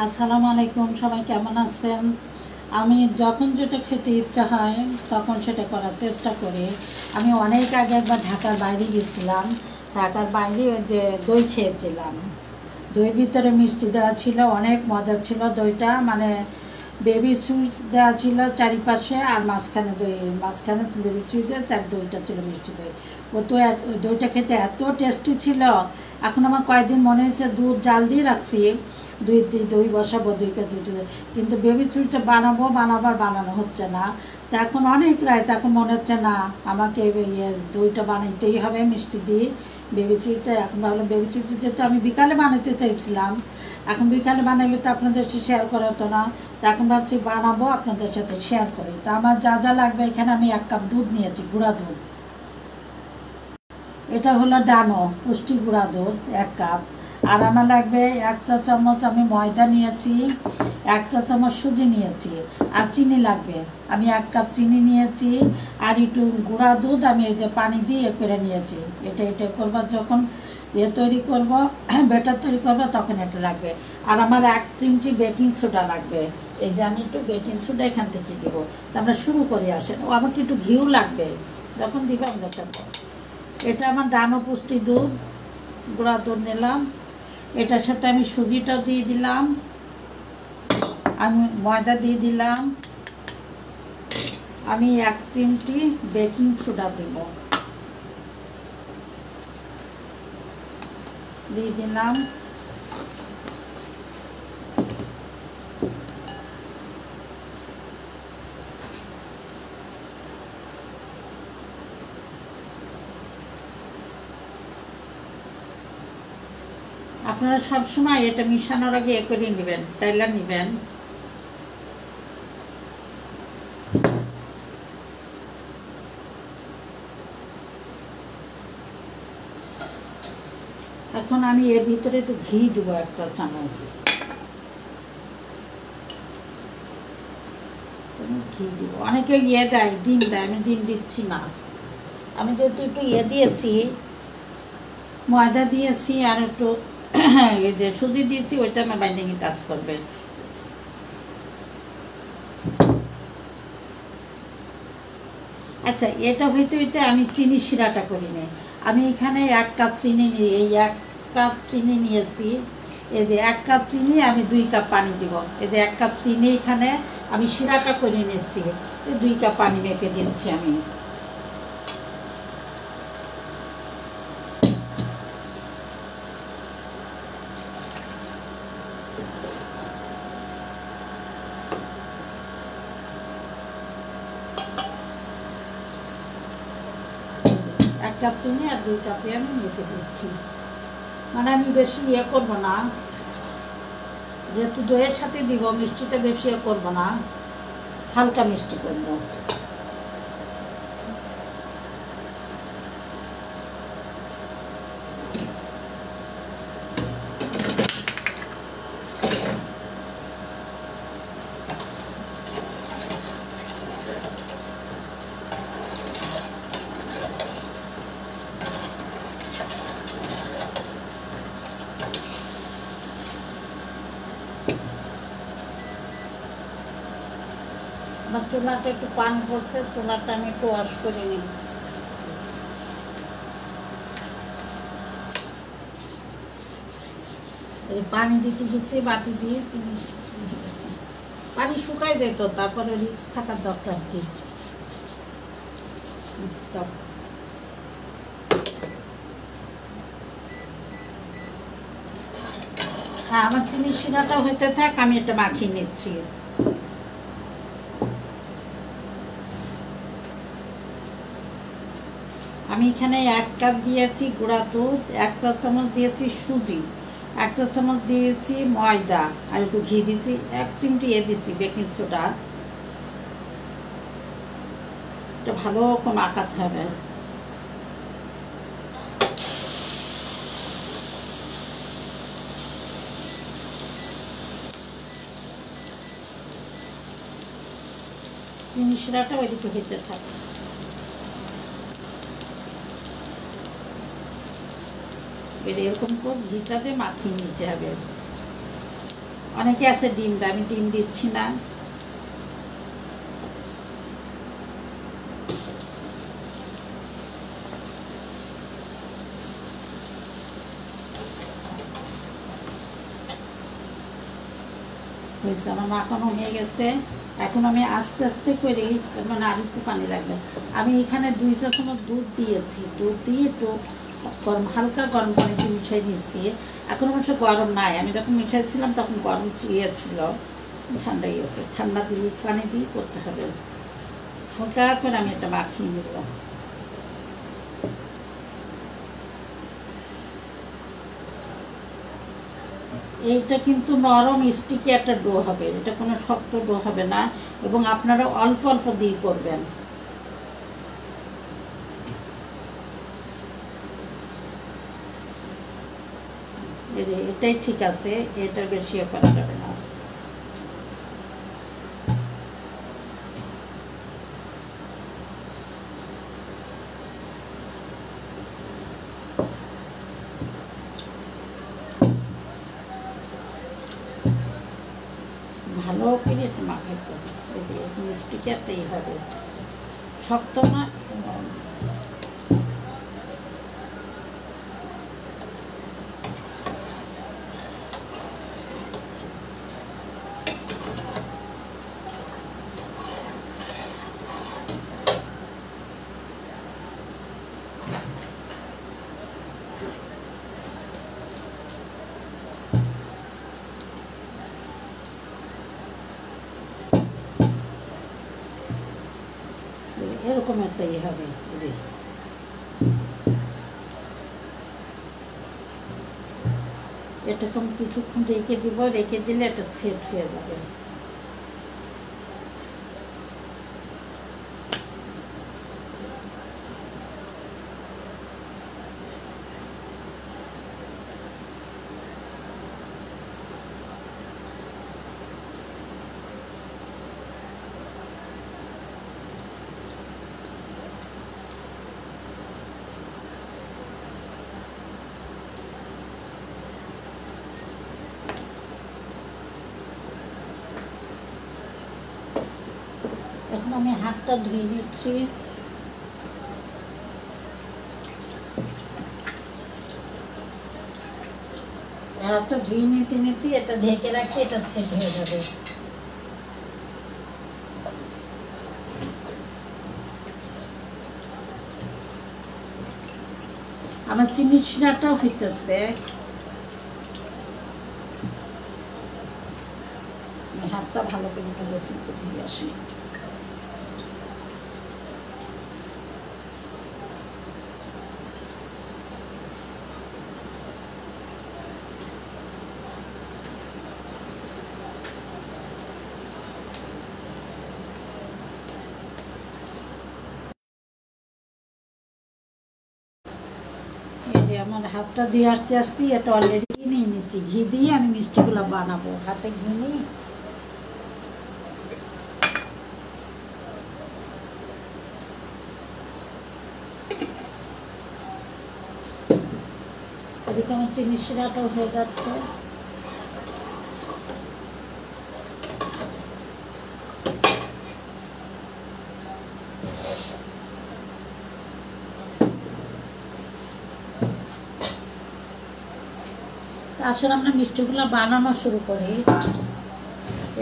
আসসালামু আলাইকুম, সবাই কেমন আছেন? আমি যখন যেটা খেতে ইচ্ছা হয় তখন সেটা করার চেষ্টা করি। আমি অনেক আগে একবার ঢাকার বাইরে গেছিলাম। ঢাকার বাইরে ওই যে দই খেয়েছিলাম। দইয়ের ভিতরে মিষ্টি দেওয়া ছিল, অনেক মজা ছিল দইটা। মানে বেবি সুইটস দেওয়া ছিল চারিপাশে, আর মাঝখানে দই, মাঝখানে বেবি সুইটস দেওয়া, দইটা ছিল মিষ্টি দই। ও তো ওই দইটা খেতে এত টেস্টি ছিল। এখন আমার কয়েকদিন মনে হয়েছে দুধ জাল দিয়ে রাখছি, দই বসাবো 2 কেজি দুধ, কিন্তু বেবি সুইটসটা বানানো হচ্ছে না। তা এখন অনেক রাত, এখন মনে হচ্ছে না আমাকে দইটা বানাইতেই হবে মিষ্টি দিয়ে বেবি সুইটটা। এখন ভাবলাম বেবি সুইটটা যেহেতু আমি বিকালে বানাতে চাইছিলাম, এখন বিকালে বানাইলে তো আপনাদের সাথে শেয়ার করা হতো না। তা এখন ভাবছি বানাবো, আপনাদের সাথে শেয়ার করি। তা আমার যা যা লাগবে, এখানে আমি 1 কাপ দুধ নিয়েছি, গুঁড়া দুধ। এটা হলো ডানো পুষ্টি গুঁড়া দুধ 1 কাপ। আর আমার লাগবে 1 চা চামচ আমি ময়দা নিয়েছি, 1 চা চামচ সুজি নিয়েছি, আর চিনি লাগবে। আমি 1 কাপ চিনি নিয়েছি, আর একটু গুঁড়া দুধ আমি এই যে পানি দিয়ে করে নিয়েছি। এটা করবার যখন তৈরি করব, ব্যাটার তৈরি করবো, তখন এটা লাগবে। আর আমার 1 চিমটি বেকিং সোডা লাগবে। এই যে আমি একটু বেকিং সোডা এখান থেকে দিব। তা আমরা শুরু করে আসেন। ও আমাকে একটু ঘিউ লাগবে, যখন দিবে আমি দেখাবো। এটা আমার ডানো পুষ্টি দুধ, গুঁড়া দুধ নিলাম। এটার সাথে আমি সুজিটাও দিয়ে দিলাম, আমি ময়দা দিয়ে দিলাম, আমি 1 চিমটি বেকিং সোডা দিয়ে দিলাম। আপনারা সবসময় এটা মিশানোর আগে করে নেবেন, টাইলা নেবেন। এখন আমি এর ভিতরে একটু ঘি দেবো, 1 চা চামচ ঘি দিব। অনেকে দেয়, ডিম দেয়, আমি ডিম দিচ্ছি না। আমি যেহেতু একটু দিয়েছি, ময়দা দিয়েছি, আর একটু এই যে সুজি দিয়েছি, ওইটা আমার বাইন্ডিংয়ের কাজ করবে। আচ্ছা, এটা হইতে হইতে আমি চিনি শিরাটা করি নি। আমি এখানে 1 কাপ চিনি নিয়ে, এই 1 কাপ চিনি নিয়েছি। এই যে 1 কাপ চিনি, আমি 2 কাপ পানি দিব। এই যে 1 কাপ চিনি এখানে আমি শিরাটা করে নিচ্ছি, 2 কাপ পানি মেপে দিচ্ছি আমি। এক কাপ চিনি আর 2 কাপে আমি মেপে দিচ্ছি। মানে আমি বেশি করবো না, যেহেতু দইয়ের সাথে দিব, মিষ্টিটা বেশি করবো না, হালকা মিষ্টি করবো। আমার চুলাটা একটু পান পড়ছে, চুলাটা আমি একটু ওয়াশ করে নিই। এই পানি দিতে গেছি, বাটি দিয়ে চিনি গেছি, পানি শুকাই যেত, তারপরে রিক্স থাকার দরকার কি। হ্যাঁ, আমার চিনি শিরাটা হইতে থাক, আমি এটা মাখিয়ে নিচ্ছি। আমি এখানে 1 কাপ দিয়েছি গুঁড়া দুধ, 1 চা চামচ দিয়েছি সুজি, 1 চা চামচ দিয়েছি ময়দা, আর একটু ঘি দিয়েছি, 1 চিমটি দিয়েছি বেকিং সোডা। এটা ভালো করে মাখাতে হবে। চিনি শিরাটা ওইদিকে হইতে থাকে। এরকম করে ঘিটাতে মাখিয়ে নিতে হবে। অনেকে আছে ডিম দেয়, আমি ডিম দিচ্ছি না। হয়েছে, আমার মাখানো হয়ে গেছে। এখন আমি আস্তে আস্তে করে, মানে আর একটু পানি লাগবে। আমি এখানে 2 চা চামচ দুধ দিয়েছি, দুধ দিয়ে একটু গরম, হালকা গরম পানিতে মিশিয়ে দিচ্ছি। এখন অবশ্য গরম নাই, আমি যখন মিশাইছিলাম তখন গরম ছিল, ঠান্ডা হয়ে গেছে। ঠান্ডা দিয়ে পানি দিয়ে করতে হবে। হালকা করে আমি এটা মাখিয়ে নেব। এইটা কিন্তু নরম স্টিকি একটা ডো হবে, এটা কোনো শক্ত ডো হবে না, এবং আপনারা অল্প অল্প দিয়ে করবেন। এই যে এটাই ঠিক আছে, এটা বেশি করা যাবে না। ভালো করে একটু মাখাইতে হবে। এই যে মিষ্টিকে একটাই হবে, শক্ত না। এরকম একটা হবে। এরকম কিছুক্ষণ রেখে দিব, রেখে দিলে এটা সেট হয়ে যাবে। এখন আমি হাতটা ধুয়ে নিচ্ছি। হাতটা ধুয়ে নিতে নিতে এটা ঢেকে রাখি, এটা সেট হয়ে যাবে। আমার চিনি শিরাটাও হইতেছে। হাতটা ভালো করে বেসিনতে ধুয়ে আসি। এই যে আমার হাতটা দিয়ে আস্তে আস্তে এটা অলরেডি নিয়ে নিচ্ছি। ঘি দিয়ে আমি মিষ্টিগুলো বানাবো, হাতে ঘি নিই। এদিকে আমার চিনি শিরাটাও হয়ে যাচ্ছে। আসলে আমরা মিষ্টিগুলো বানানো শুরু করি।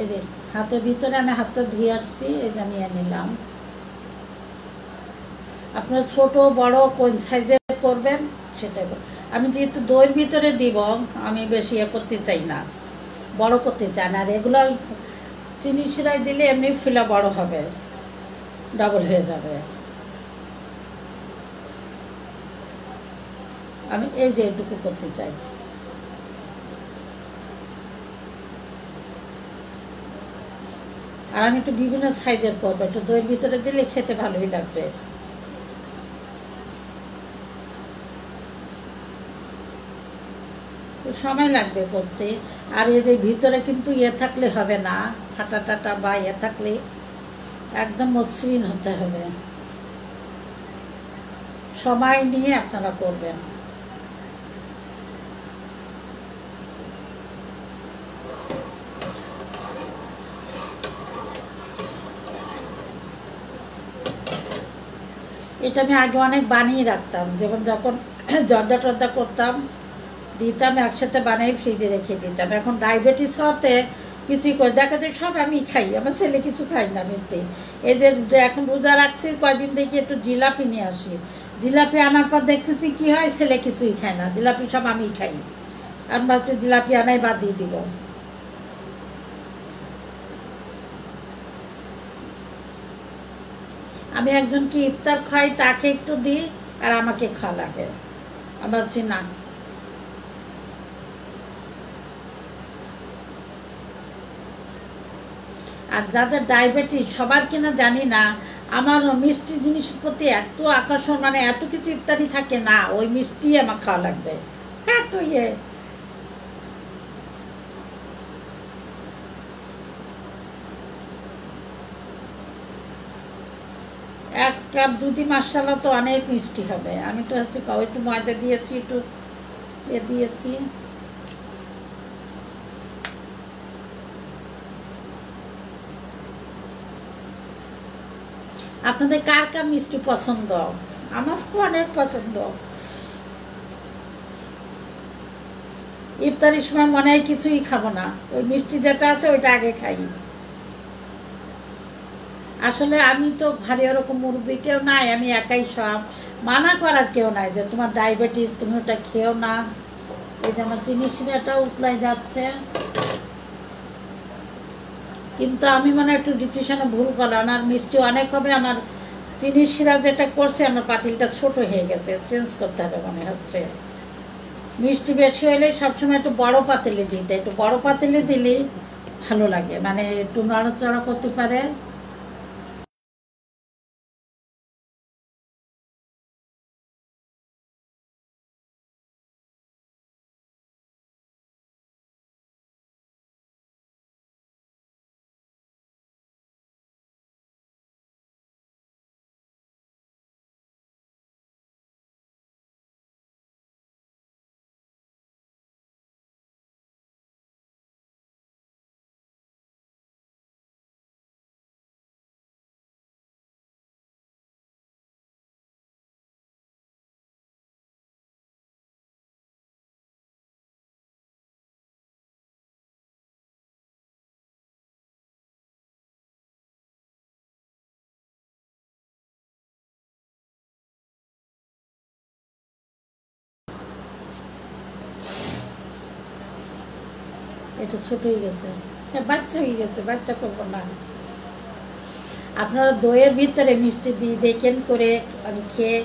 এই যে হাতের ভিতরে আমি হাতটা ধুয়ে আসছি, এই যে আমি নিলাম। আপনার ছোট বড় কোন সাইজে করবেন সেটাই। আমি যেহেতু দইয়ের ভিতরে দিব, আমি বেশি করতে চাই না, বড় করতে চাই না। আর এগুলো চিনি শিরায় দিলে এমনি ফুলা বড় হবে, ডবল হয়ে যাবে। আমি এই যে এটুকু করতে চাই। আর আমি একটু বিভিন্ন সাইজের করবো, একটু দইয়ের ভিতরে দিলে খেতে ভালোই লাগবে। সময় লাগবে করতে। আর এদের ভিতরে কিন্তু থাকলে হবে না, ফাটা টাটা বা থাকলে একদম মসৃণ হতে হবে। সময় নিয়ে আপনারা করবেন। এটা আমি আগে অনেক বানিয়ে রাখতাম, যখন যখন জর্দা টর্দা করতাম দিতাম একসাথে বানিয়ে ফ্রিজে রেখে দিতাম। এখন ডায়াবেটিস হওয়াতে কিছুই করে দেখা যায় সব আমি খাই, আমার ছেলে কিছু খাই না মিষ্টি। এই যে এখন রোজা রাখছি কয়দিন দেখি একটু জিলাপি নিয়ে আসি, জিলাপি আনার পর দেখতেছি কি হয়, ছেলে কিছুই খায় না, জিলাপি সব আমিই খাই। আমি ভাবছি জিলাপি আনাই বাদ দিয়ে দিব। আমি একজনকে ইফতার খাই, তাকে একটু দিই আর আমাকে খাওয়া লাগে। আমি ভাবছি না। আর যাদের ডায়াবেটিস সবার কিনা জানি না, আমার মিষ্টি জিনিসের প্রতি এত আকর্ষণ, মানে এত কিছু ইত্যাদি থাকে না, ওই মিষ্টি আমার খাওয়া লাগবে এত ইয়ে। 1 কাপ দুধি মাসালা তো অনেক মিষ্টি হবে। আমি তো হচ্ছে একটু ময়দা দিয়েছি, একটু এ দিয়েছি। আপনাদের কার কার মিষ্টি পছন্দ? আমার তো অনেক পছন্দ। ইফতারির সময় মনে হয় কিছুই খাবো না, ওই মিষ্টি যেটা আছে ওইটা আগে খাই। আসলে আমি তো ঘরে ওরকম মুরব্বী কেউ নাই, আমি একাই সব, মানা করার কেউ নাই যে তোমার ডায়াবেটিস তুমি ওটা খেও না। এই যে আমার চিনি শিরাটাও উতলাই যাচ্ছে, কিন্তু আমি মানে একটু ডিসিশনে ভুল করলাম, আমার মিষ্টি অনেক হবে, আমার চিনি শিরা যেটা করছে আমার পাতিলটা ছোট হয়ে গেছে, চেঞ্জ করতে হবে মনে হচ্ছে। মিষ্টি বেশি হলে সবসময় একটু বড় পাতিলে দিতে, একটু বড় পাতিলে দিলেই ভালো লাগে, মানে একটু নড়াচড়া করতে পারে। এটা ছোট হয়ে গেছে, বাচ্চা হয়ে গেছে, বাচ্চা করবো না। আপনারা দইয়ের ভিতরে মিষ্টি দিয়ে দেখেন করে, আমি খেয়ে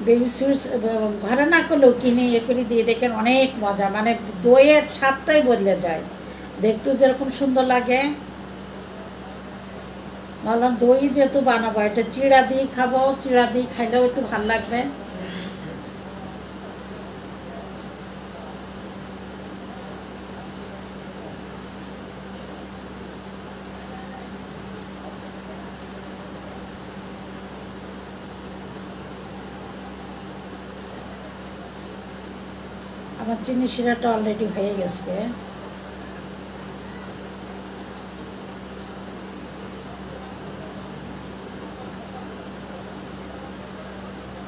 বেবি সুইটস ঘরে না করলেও কিনে এ করে দিয়ে দেখেন, অনেক মজা, মানে দইয়ের স্বাদটাই বদলে যায়, দেখতেও যেরকম সুন্দর লাগে। ভাবলাম দই যেহেতু বানাবো, এটা চিড়া দিয়ে খাবো, চিড়া দিয়ে খাইলেও একটু ভাল লাগবে। আমার চিনি শিরাটা অলরেডি হয়ে গেছে।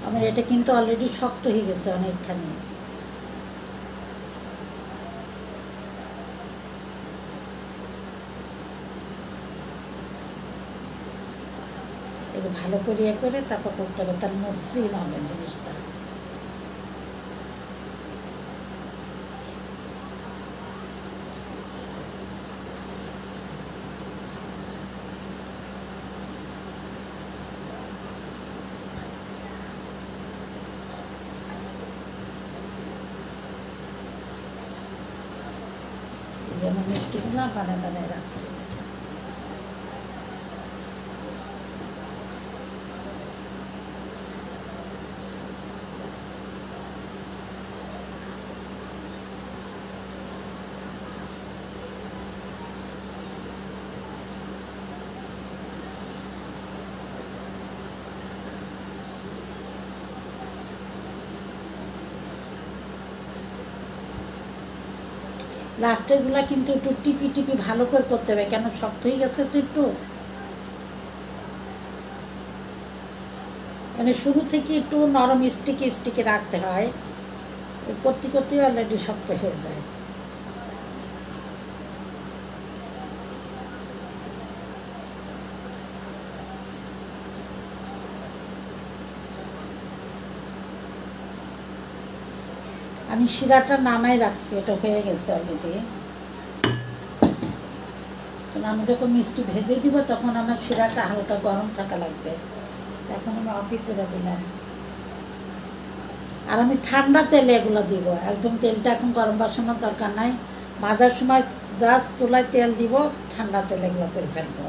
আমার এটা কিন্তু অলরেডি শক্ত হয়ে গেছে অনেকখানি। এটা ভালো করে করে তারপর করতে হবে, তার মসৃণ হবে জিনিসটা। যেমন মিষ্টিগুলো বানায় বানায় রাখছি। লাস্টেরগুলা কিন্তু একটু টিপি টিপি ভালো করে করতে হবে, কেন শক্ত হয়ে গেছে তো একটু। মানে শুরু থেকে একটু নরম স্টিকি স্টিকি রাখতে হয়, করতে করতে অলরেডি শক্ত হয়ে যায়। আমি শিরাটা নামাই রাখছি, এটা হয়ে গেছে অলরেডি। আমি যখন মিষ্টি ভেজে দিব তখন আমার শিরাটা হালকা গরম থাকা লাগবে, এখন আমি অফই করে দিলাম। আর আমি ঠান্ডা তেলে এগুলো দিব, একদম তেলটা এখন গরম বসানোর দরকার নাই, ভাজার সময় জাস্ট চুলায় তেল দিব, ঠান্ডা তেলে এগুলো করে ফেলবো।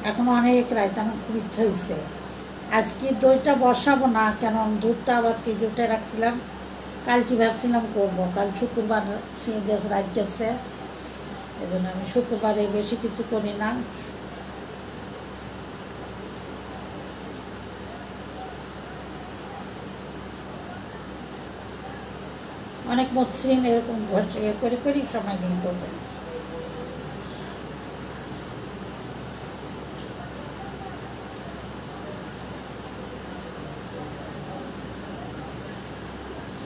এখন অনেক রাত, আমার খুব ইচ্ছা হয়েছে আজকে দইটা বসাবো না, কেন দুধটা আবার ফ্রিজে উঠে রাখছিলাম, কালকে ভাবছিলাম করবো, কাল শুক্রবার গ্যাস রাত গেছে, এই জন্য আমি শুক্রবারে বেশি কিছু করি না। অনেক মসৃণ এরকম ঘষে করে করেই সময় দিন করবে।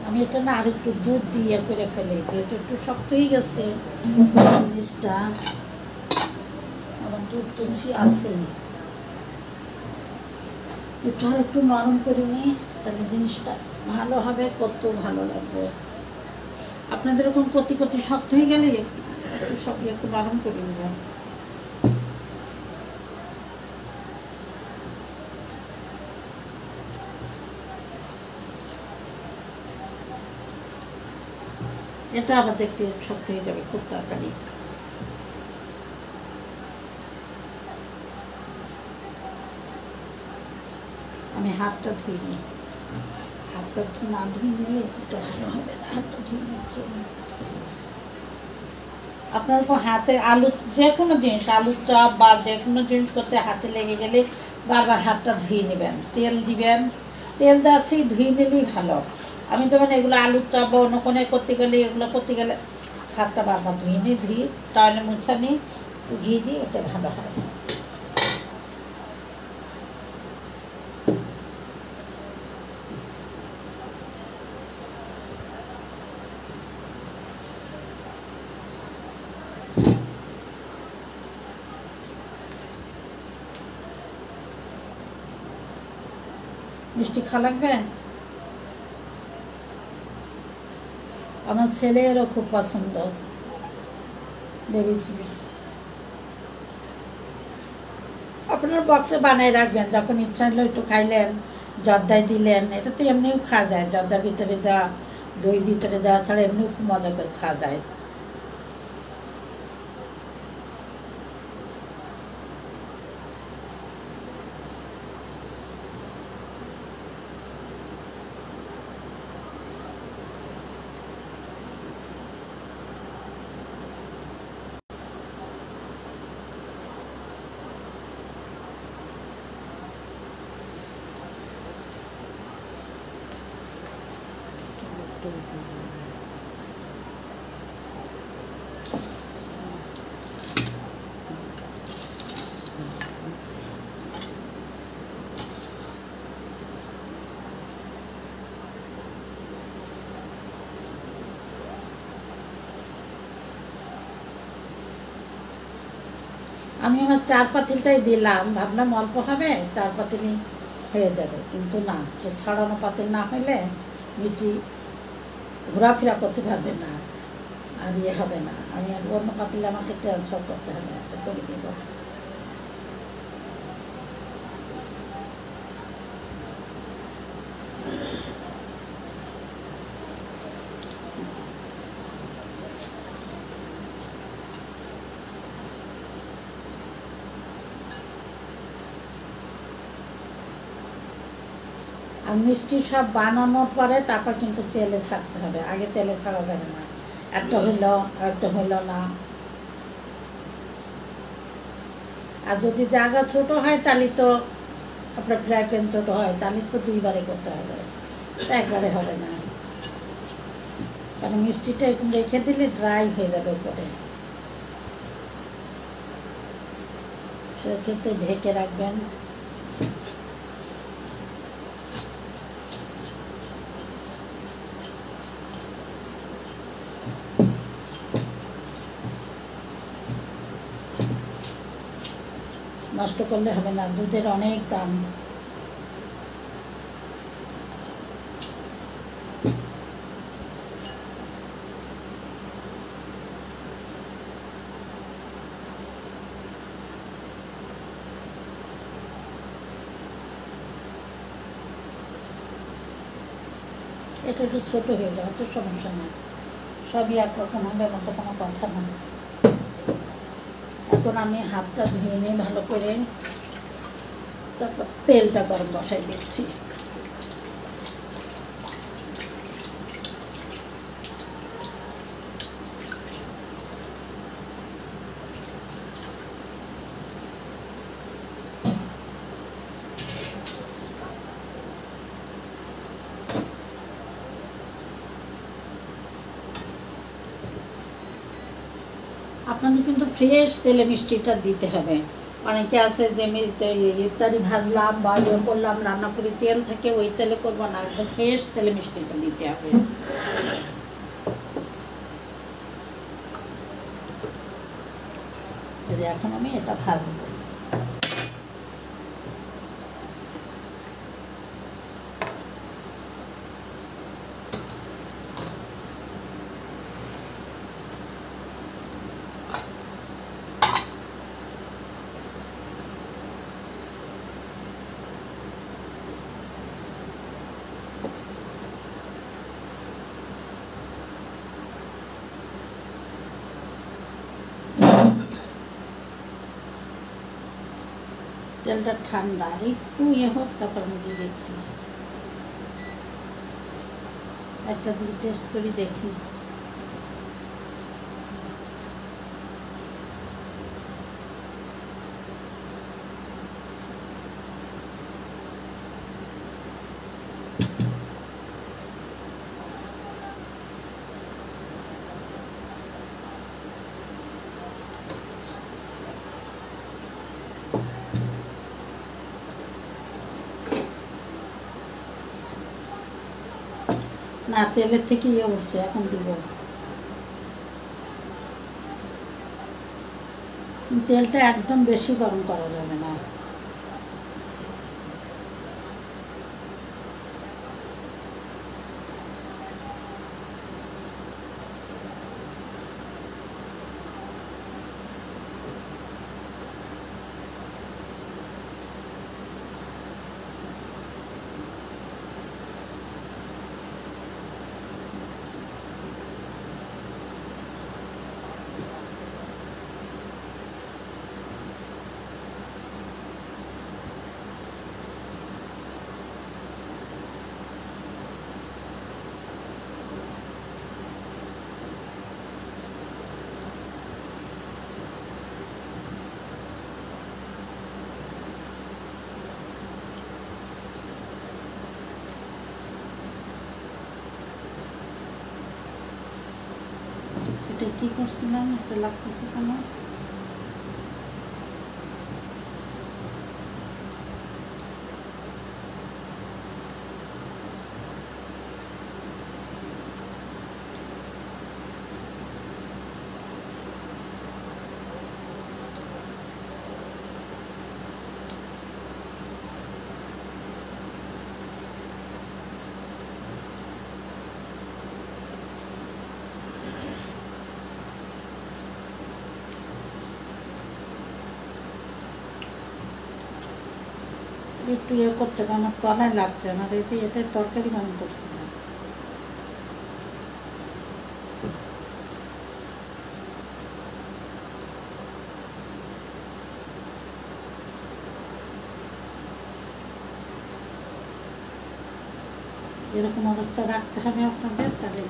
আমি এটা না আর একটু দুধ দিয়ে করে ফেলি, যেহেতু একটু শক্ত হয়ে গেছে জিনিসটা, আমার দুধ তো আছেই, একটু আর একটু নরম করে নিই, তাহলে জিনিসটা ভালো হবে, কত ভালো লাগবে। আপনাদের এরকম কতি কতি শক্ত হয়ে গেলে একটু সব একটু নরম করে নেবেন। এটা আবার দেখতে শক্ত হয়ে যাবে খুব তাড়াতাড়ি। আমি হাতটা ধুই নি, হাতটা না ধুই নিলে এটা ভালো হবে না, হাতটা ধুই নিচ্ছি। আপনার হাতে আলু যে কোনো জিনিস, আলুর চপ বা যে কোনো জিনিস করতে হাতে লেগে গেলে বারবার হাতটা ধুয়ে নেবেন, তেল দিবেন, তেল দেওয়াছেই ধুয়ে নিলেই ভালো। আমি যেমন এগুলো আলুর চপ বা অন্য কোনো করতে গেলে, এগুলো করতে গেলে হাতটা বারবার ধুয়ে নিই, ধুয়ে তাহলে মুছা নিই, ঘি দিই, ওটা ভালো হয়। মিষ্টি খাওয়া লাগবে? আমার ছেলেরও খুব পছন্দ বেবি সুইটস। আপনার বক্সে বানাই রাখবেন, যখন ইচ্ছা হলো একটু খাইলেন, জর্দায় দিলেন, এটা তো এমনিও খাওয়া যায়, জর্দার ভিতরে দেওয়া, দই ভিতরে দেওয়া ছাড়া এমনিও খুব মজা করে খাওয়া যায়। আমি আমার 4 পাতিলটাই দিলাম, ভাবলাম অল্প হবে, 4 পাতিলই হয়ে যাবে, কিন্তু না, তো ছড়ানো পাতিল না হলে মিষ্টি ঘোরাফেরা করতে পারবে না, আর ইয়ে হবে না। আমি আর অন্য পাতিলে আমাকে ট্রান্সফার করতে হবে, আচ্ছা করে দিব। আর মিষ্টি সব বানানোর পরে তারপর কিন্তু তেলে ছাড়তে হবে, আগে তেলে ছাড়া যাবে না। একটা হইলো আর একটা হইলো না। আর যদি জায়গা ছোট হয় তাহলে তো আপনার ফ্রাই প্যান ছোটো হয়, তাহলে তো দুইবারে করতে হবে, একবারে হবে না। কারণ মিষ্টিটা এখন রেখে দিলে ড্রাই হয়ে যাবে পরে, সেক্ষেত্রে ঢেকে রাখবেন। নষ্ট করলে হবে না, দুধের অনেক দাম। এটা একটু ছোটো হয়ে যায়, তো সমস্যা নেই, সবই একরকম হবে মতো কোনো কথা না। এখন আমি হাতটা ধুয়ে নিয়ে ভালো করে, তারপর তেলটা গরম বসাই দিচ্ছি। আপনাদের কিন্তু ফ্রেশ তেলে মিষ্টিটা দিতে হবে। অনেকে আছে যে ইফতারি ভাজলাম বা ইয়ে করলাম, রান্না করে তেল থেকে ওই তেলে করবো না, একদম ফ্রেশ তেলে মিষ্টিটা দিতে হবে। এখন আমি এটা ভাজবো। তেলটা ঠান্ডা, একটু ইয়ে হোক, তারপর আমি দিয়ে দিচ্ছি। একটা দিয়ে টেস্ট করে দেখি। না, তেলের থেকে ইয়ে উঠছে, এখন দিব। তেলটা একদম বেশি গরম করা যাবে না। এটা কি করছিলাম, এটা লাগতেছে কেন? একটু ইয়ে করতে হবে, আমার তলায় লাগছে, আমার এই যে এটা তরকারি গরম করছি না। এরকম অবস্থা রাখতে হবে আপনাদের, তাহলে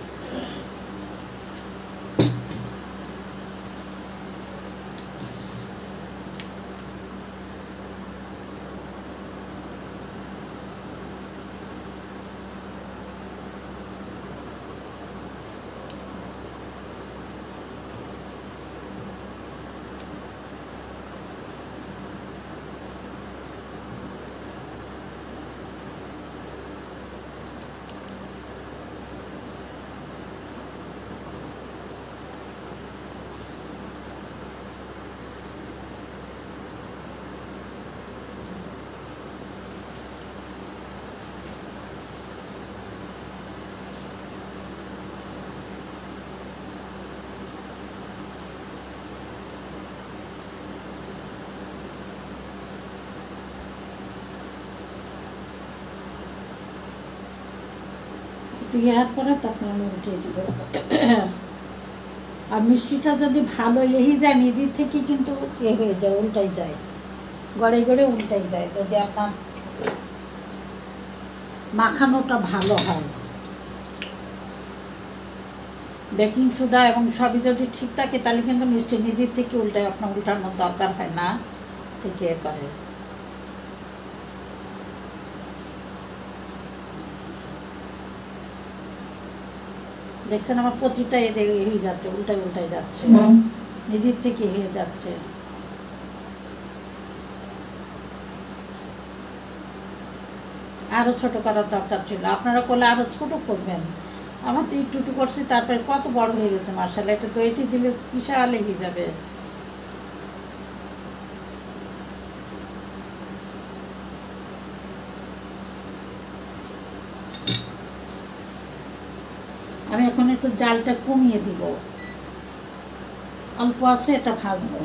একটু ইয়ার পরে তখন আমি উল্টিয়ে দিব। আর মিষ্টিটা যদি ভালো যায় নিজের থেকে কিন্তু হয়ে যায়, উল্টাই যায়, গড়ে গড়ে উল্টাই যায় যদি আপনার মাখানোটা ভালো হয়। বেকিং সোডা এবং সবই যদি ঠিক থাকে তাহলে কিন্তু মিষ্টি নিজের থেকে উল্টায়, আপনার উল্টানোর দরকার হয় না থেকে করে। দেখছেন আমার প্রতিটা হয়ে যাচ্ছে, উল্টাই উল্টাই যাচ্ছে, নিজের থেকে হয়ে যাচ্ছে। আরও ছোট করার দরকার ছিল, আপনারা করলে আরও ছোট করবেন। আমার তো একটু করছি, তারপরে কত বড় হয়ে গেছে মার্শাল। এটা দইতে দিলে বিশাল হয়ে যাবে। আমি এখন একটু জালটা কমিয়ে দিব, অল্প আছে এটা ভাজবো।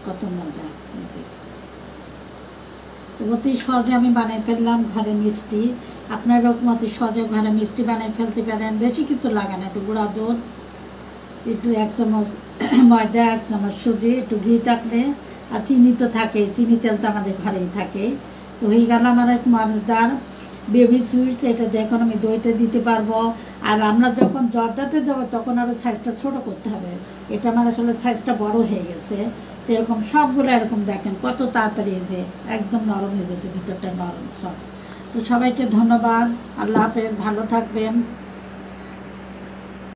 কত মজা। তো অতি সহজে আমি বানিয়ে ফেললাম ঘরে মিষ্টি। আপনার এরকম অতি সহজে ঘরে মিষ্টি বানিয়ে ফেলতে পারেন। বেশি কিছু লাগে না, একটু গুঁড়া দুধ, একটু 1 চামচ ময়দা, 1 চামচ সুজি, একটু ঘি থাকলে, আর চিনি তো থাকে, চিনি তেল তো আমাদের ঘরেই থাকে। তো হয়ে গেল আমার এক মজাদার বেবি সুইটস। এটা দেখুন আমি দইতে দিতে পারবো। আর আমরা যখন জর্দাতে দেবো তখন আরও সাইজটা ছোটো করতে হবে। এটা আমার আসলে সাইজটা বড় হয়ে গেছে। তো এরকম সবগুলো এরকম দেখেন কত তাড়াতাড়ি যে একদম নরম হয়ে গেছে, ভিতরটা নরম সব। তো সবাইকে ধন্যবাদ, আল্লাহ হাফেজ, ভালো থাকবেন।